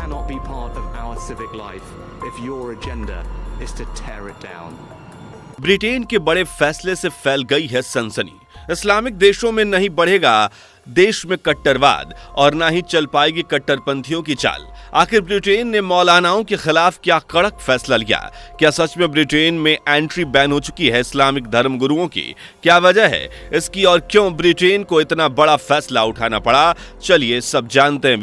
cannot be part of our civic life if your agenda is to tear it down. Britain के बड़े फैसले से फैल गई है सनसनी। इस्लामिक देशों में नहीं बढ़ेगा देश में कट्टरवाद और ना ही चल पाएगी कट्टरपंथियों की चाल। आखिर ब्रिटेन ने मौलानाओं के खिलाफ क्या कड़क फैसला लिया? क्या सच में ब्रिटेन में एंट्री बैन हो चुकी है इस्लामिक धर्म गुरुओं की? क्या वजह है इसकी और क्यों ब्रिटेन को इतना बड़ा फैसला उठाना पड़ा? चलिए सब जानते हैं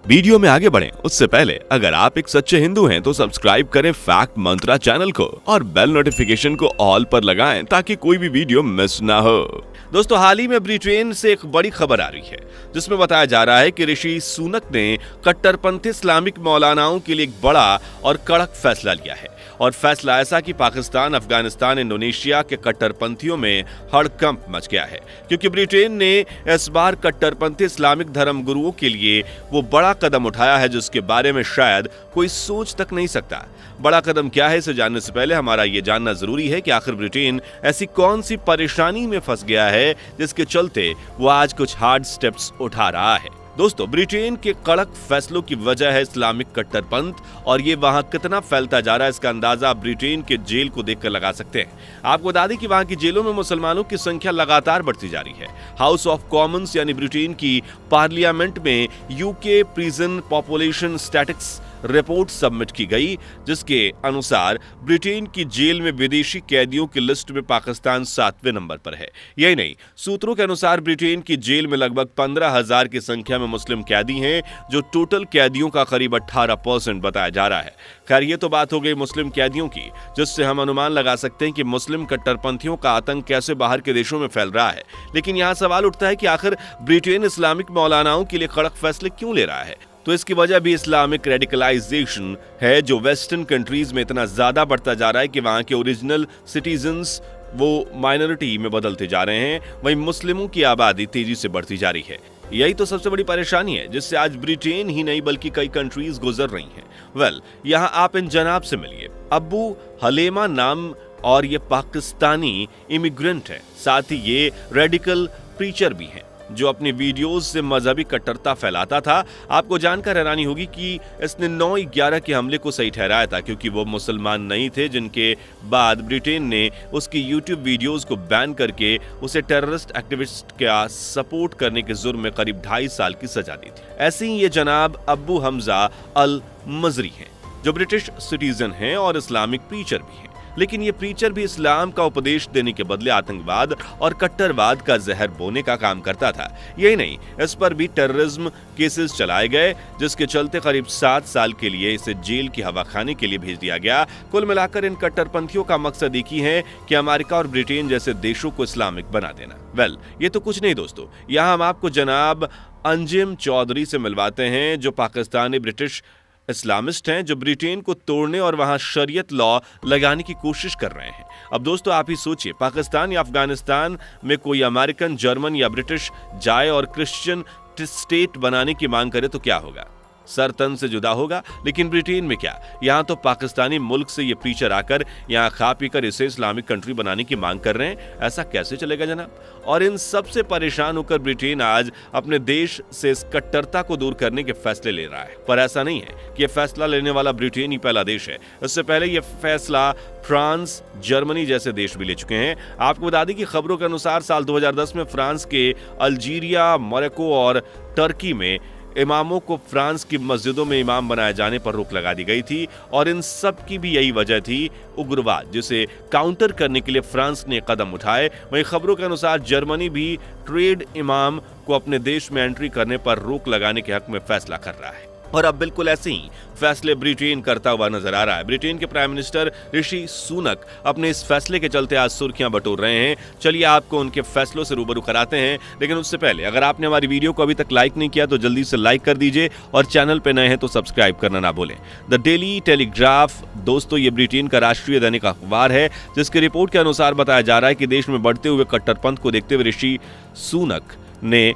वीडियो में आगे बढ़ें उससे पहले अगर आप एक सच्चे हिंदू हैं तो सब्सक्राइब करें फैक्ट मंत्रा चैनल को और बेल नोटिफिकेशन को ऑल पर लगाएं ताकि कोई भी वीडियो मिस ना हो। दोस्तों, हाल ही में ब्रिटेन से एक बड़ी खबर आ रही है जिसमें बताया जा रहा है कि ऋषि सुनक ने कट्टरपंथी इस्लामिक मौलानाओं के लिए एक बड़ा और कड़क फैसला लिया है। और फैसला ऐसा कि पाकिस्तान, अफगानिस्तान, इंडोनेशिया के कट्टरपंथियों में हड़कंप मच गया है, क्योंकि ब्रिटेन ने इस बार कट्टरपंथी इस्लामिक धर्म गुरुओं के लिए वो बड़ा कदम उठाया है जिसके बारे में शायद कोई सोच तक नहीं सकता। बड़ा कदम क्या है इसे जानने से पहले हमारा ये जानना जरूरी है कि आखिर ब्रिटेन ऐसी कौन सी परेशानी में फंस गया है जिसके चलते वो आज कुछ हार्ड स्टेप्स उठा रहा है। दोस्तों, ब्रिटेन के कड़क फैसलों की वजह है इस्लामिक कट्टरपंथ और ये वहां कितना फैलता जा रहा है इसका अंदाजा आप ब्रिटेन के जेल को देखकर लगा सकते हैं। आपको बता दें कि वहां की जेलों में मुसलमानों की संख्या लगातार बढ़ती जा रही है। हाउस ऑफ कॉमन्स यानी ब्रिटेन की पार्लियामेंट में UK prison population statistics report submit की गई, जिसके अनुसार ब्रिटेन की जेल में विदेशी कैदियों की लिस्ट में पाकिस्तान 7वें नंबर पर है। यही नहीं, सूत्रों के अनुसार ब्रिटेन की जेल में लगभग 15,000 की संख्या में मुस्लिम कैदी हैं, जो टोटल कैदियों का करीब 18% बताया जा रहा है। खैर, ये तो बात हो गई मुस्लिम कैदियों की, जिससे हम अनुमान लगा सकते हैं कि मुस्लिम कट्टरपंथियों का आतंक कैसे बाहर के देशों में फैल रहा है। लेकिन यहाँ सवाल उठता है कि आखिर ब्रिटेन इस्लामिक मौलानाओं के लिए कड़क फैसले क्यों ले रहा है? तो इसकी वजह भी इस्लामिक रेडिकलाइजेशन है जो वेस्टर्न कंट्रीज में इतना ज्यादा बढ़ता जा रहा है कि वहां के ओरिजिनल सिटीजन्स वो माइनॉरिटी में बदलते जा रहे हैं, वहीं मुस्लिमों की आबादी तेजी से बढ़ती जा रही है। यही तो सबसे बड़ी परेशानी है जिससे आज ब्रिटेन ही नहीं बल्कि कई कंट्रीज गुजर रही हैं। यहाँ आप इन जनाब से मिलिए। अब्बू हलेमा नाम और ये पाकिस्तानी इमिग्रेंट है, साथ ही ये रेडिकल प्रीचर भी हैं जो अपने वीडियोस से मजहबी कट्टरता फैलाता था। आपको जानकर हैरानी होगी कि इसने 9/11 के हमले को सही ठहराया था, क्योंकि वो मुसलमान नहीं थे, जिनके बाद ब्रिटेन ने उसकी यूट्यूब वीडियोस को बैन करके उसे टेररिस्ट एक्टिविस्ट का सपोर्ट करने के जुर्म में करीब 2.5 साल की सजा दी थी। ऐसे ही ये जनाब अब्बू हमजा अल मजरी हैं, जो ब्रिटिश सिटीजन हैं और इस्लामिक प्रीचर भी हैं। लेकिन ये प्रीचर भी इस्लाम का उपदेश देने के बदले आतंकवाद और कट्टरवाद का जहर बोने का काम करता था। यही नहीं, इस पर भी टेररिज्म केसेस चलाए गए, जिसके चलते करीब 7 साल के लिए इसे जेल की हवा खाने के लिए भेज दिया गया। कुल मिलाकर इन कट्टरपंथियों का मकसद एक ही है कि अमेरिका और ब्रिटेन जैसे देशों को इस्लामिक बना देना। ये तो कुछ नहीं दोस्तों, यहाँ हम आपको जनाब अंजिम चौधरी से मिलवाते हैं, जो पाकिस्तानी ब्रिटिश इस्लामिस्ट हैं, जो ब्रिटेन को तोड़ने और वहां शरीयत लॉ लगाने की कोशिश कर रहे हैं। अब दोस्तों, आप ही सोचिए, पाकिस्तान या अफगानिस्तान में कोई अमेरिकन, जर्मन या ब्रिटिश जाए और क्रिश्चियन स्टेट बनाने की मांग करे तो क्या होगा? सर तन से जुदा होगा। लेकिन ब्रिटेन में क्या, यहाँ तो पाकिस्तानी मुल्क से ये प्रीचर आकर यहाँ खा पीकर इसे इस्लामिक कंट्री बनाने की मांग कर रहे हैं। ऐसा कैसे चलेगा जनाब? और इन सब से परेशान होकर ब्रिटेन आज अपने देश से इस कट्टरता को दूर करने के फैसले ले रहा है। पर ऐसा नहीं है कि ये फैसला लेने वाला ब्रिटेन ही पहला देश है। इससे पहले ये फैसला फ्रांस, जर्मनी जैसे देश भी ले चुके हैं। आपको बता दें कि खबरों के अनुसार साल 2010 में फ्रांस के अल्जीरिया, मोरक्को और टर्की में इमामों को फ्रांस की मस्जिदों में इमाम बनाए जाने पर रोक लगा दी गई थी। और इन सब की भी यही वजह थी, उग्रवाद, जिसे काउंटर करने के लिए फ्रांस ने कदम उठाए। वहीं खबरों के अनुसार जर्मनी भी ट्रेड इमाम को अपने देश में एंट्री करने पर रोक लगाने के हक में फैसला कर रहा है। और अब बिल्कुल ऐसे ही फैसले ब्रिटेन करता हुआ नजर आ रहा है। ब्रिटेन के प्राइम मिनिस्टर ऋषि सुनक अपने इस फैसले के चलते आज सुर्खियां बटोर रहे हैं। चलिए आपको उनके फैसलों से रूबरू कराते हैं, लेकिन उससे पहले अगर आपने हमारी वीडियो को अभी तक लाइक नहीं किया तो जल्दी से लाइक कर दीजिए और चैनल पे नए हैं तो सब्सक्राइब करना ना भूलें। द डेली टेलीग्राफ दोस्तों, ये ब्रिटेन का राष्ट्रीय दैनिक अखबार है, जिसकी रिपोर्ट के अनुसार बताया जा रहा है कि देश में बढ़ते हुए कट्टरपंथ को देखते हुए ऋषि सुनक ने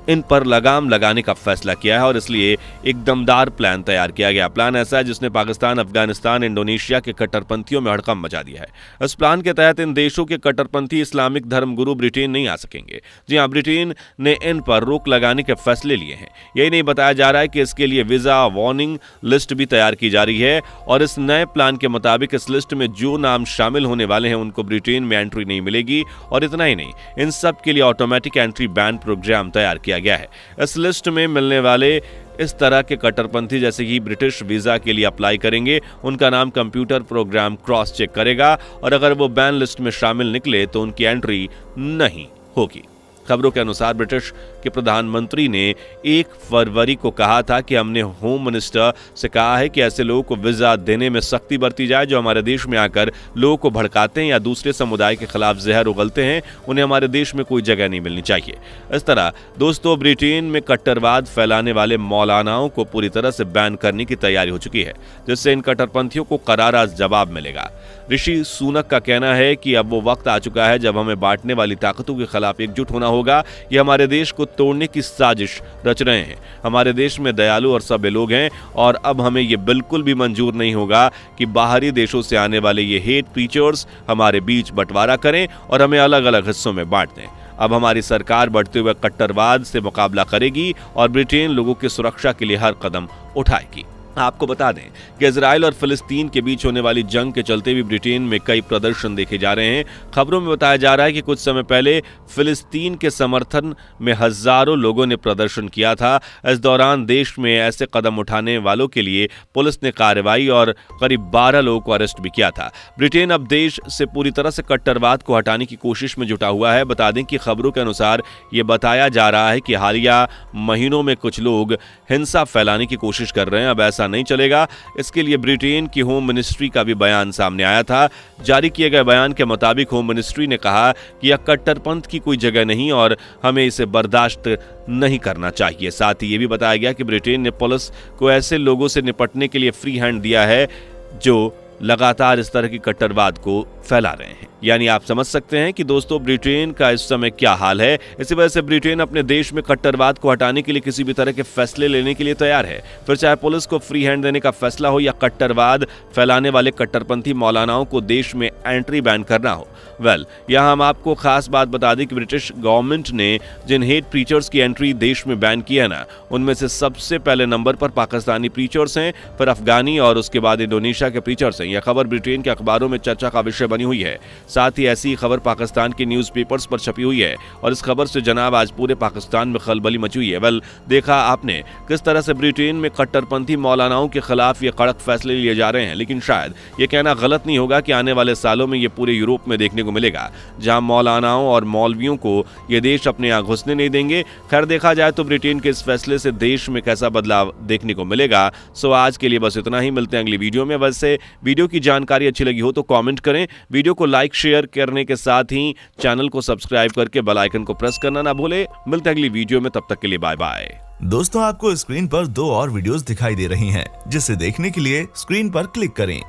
इन पर लगाम लगाने का फैसला किया है और इसलिए एक दमदार प्लान तैयार किया गया। प्लान ऐसा है जिसने पाकिस्तान, अफगानिस्तान, इंडोनेशिया के कट्टरपंथियों में हड़कंप मचा दिया है। इस प्लान के तहत इन देशों के कट्टरपंथी इस्लामिक धर्मगुरु ब्रिटेन नहीं आ सकेंगे। जी हां, ब्रिटेन ने इन पर रोक लगाने के फैसले लिए हैं। यही नहीं, बताया जा रहा है कि इसके लिए वीजा वार्निंग लिस्ट भी तैयार की जा रही है और इस नए प्लान के मुताबिक इस लिस्ट में जो नाम शामिल होने वाले हैं उनको ब्रिटेन में एंट्री नहीं मिलेगी। और इतना ही नहीं, इन सब के लिए ऑटोमेटिक एंट्री बैन प्रोग्राम तैयार किया गया है। इस लिस्ट में मिलने वाले इस तरह के कट्टरपंथी जैसे कि ब्रिटिश वीजा के लिए अप्लाई करेंगे, उनका नाम कंप्यूटर प्रोग्राम क्रॉस चेक करेगा और अगर वो बैन लिस्ट में शामिल निकले तो उनकी एंट्री नहीं होगी। खबरों के अनुसार ब्रिटिश के प्रधानमंत्री ने 1 फरवरी को कहा था कि हमने होम मिनिस्टर से कहा है कि ऐसे लोगों को वीजा देने में सख्ती बरती जाए जो हमारे देश में आकर लोगों को भड़काते हैं या दूसरे समुदाय के खिलाफ जहर उगलते हैं। उन्हें हमारे देश में कोई जगह नहीं मिलनी चाहिए। इस तरह दोस्तों, ब्रिटेन में कट्टरवाद फैलाने वाले मौलानाओं को पूरी तरह से बैन करने की तैयारी हो चुकी है, जिससे इन कट्टरपंथियों को करारा जवाब मिलेगा। ऋषि सुनक का कहना है कि अब वो वक्त आ चुका है जब हमें बांटने वाली ताकतों के खिलाफ एकजुट होना होगा। ये हमारे देश को तोड़ने की साजिश रच रहे हैं। हमारे देश में दयालु और सभ्य लोग हैं और अब हमें ये बिल्कुल भी मंजूर नहीं होगा कि बाहरी देशों से आने वाले ये हेट प्रीचर्स हमारे बीच बंटवारा करें और हमें अलग अलग हिस्सों में बांट दें। अब हमारी सरकार बढ़ते हुए कट्टरवाद से मुकाबला करेगी और ब्रिटेन लोगों की सुरक्षा के लिए हर कदम उठाएगी। आपको बता दें कि इजराइल और फिलिस्तीन के बीच होने वाली जंग के चलते भी ब्रिटेन में कई प्रदर्शन देखे जा रहे हैं। खबरों में बताया जा रहा है कि कुछ समय पहले फिलिस्तीन के समर्थन में हजारों लोगों ने प्रदर्शन किया था। इस दौरान देश में ऐसे कदम उठाने वालों के लिए पुलिस ने कार्रवाई और करीब 12 लोगों को अरेस्ट भी किया था। ब्रिटेन अब देश से पूरी तरह से कट्टरवाद को हटाने की कोशिश में जुटा हुआ है। बता दें कि खबरों के अनुसार ये बताया जा रहा है कि हालिया महीनों में कुछ लोग हिंसा फैलाने की कोशिश कर रहे हैं। अब ऐसा नहीं चलेगा। इसके लिए ब्रिटेन की होम मिनिस्ट्री का भी बयान सामने आया था। जारी किए गए बयान के मुताबिक होम मिनिस्ट्री ने कहा कि यह कट्टरपंथ की कोई जगह नहीं और हमें इसे बर्दाश्त नहीं करना चाहिए। साथ ही यह भी बताया गया कि ब्रिटेन ने पुलिस को ऐसे लोगों से निपटने के लिए फ्री हैंड दिया है जो लगातार इस तरह की कट्टरवाद को फैला रहे हैं। यानी आप समझ सकते हैं कि दोस्तों ब्रिटेन का इस समय क्या हाल है। इसी वजह से ब्रिटेन अपने देश में कट्टरवाद को हटाने के लिए किसी भी तरह के फैसले लेने के लिए तैयार है, फिर चाहे पुलिस को फ्री हैंड देने का फैसला हो या कट्टरवाद फैलाने वाले कट्टरपंथी मौलानाओं को देश में एंट्री बैन करना हो। यहाँ हम आपको खास बात बता दें कि ब्रिटिश गवर्नमेंट ने जिन हेट प्रीचर्स की एंट्री देश में बैन की है ना, उनमें से सबसे पहले नंबर पर पाकिस्तानी प्रीचर्स हैं, फिर अफगानी और उसके बाद इंडोनेशिया के प्रीचर्स हैं। यह खबर ब्रिटेन के अखबारों में चर्चा का विषय बनी हुई है। साथ ही ऐसी खबर पाकिस्तान के न्यूज़पेपर्स पर छपी हुई है और इस खबर से जनाब आज पूरे पाकिस्तान में खलबली मची हुई है। देखा आपने किस तरह से ब्रिटेन में कट्टरपंथी मौलानाओं के खिलाफ ये कड़क फैसले लिए जा रहे हैं, लेकिन शायद ये कहना गलत नहीं होगा कि आने वाले सालों में ये पूरे यूरोप में देखने को मिलेगा, जहां मौलानाओं और मौलवियों को ये देश अपने यहाँ घुसने नहीं देंगे। खैर, देखा जाए तो ब्रिटेन के इस फैसले से देश में कैसा बदलाव देखने को मिलेगा। सो आज के लिए बस इतना ही, मिलते हैं अगली वीडियो में। वैसे वीडियो की जानकारी अच्छी लगी हो तो कमेंट करें, वीडियो को लाइक शेयर करने के साथ ही चैनल को सब्सक्राइब करके बेल आइकन को प्रेस करना ना भूले। मिलते हैं अगली वीडियो में, तब तक के लिए बाय बाय। दोस्तों, आपको स्क्रीन पर 2 और वीडियोस दिखाई दे रही हैं, जिसे देखने के लिए स्क्रीन पर क्लिक करें।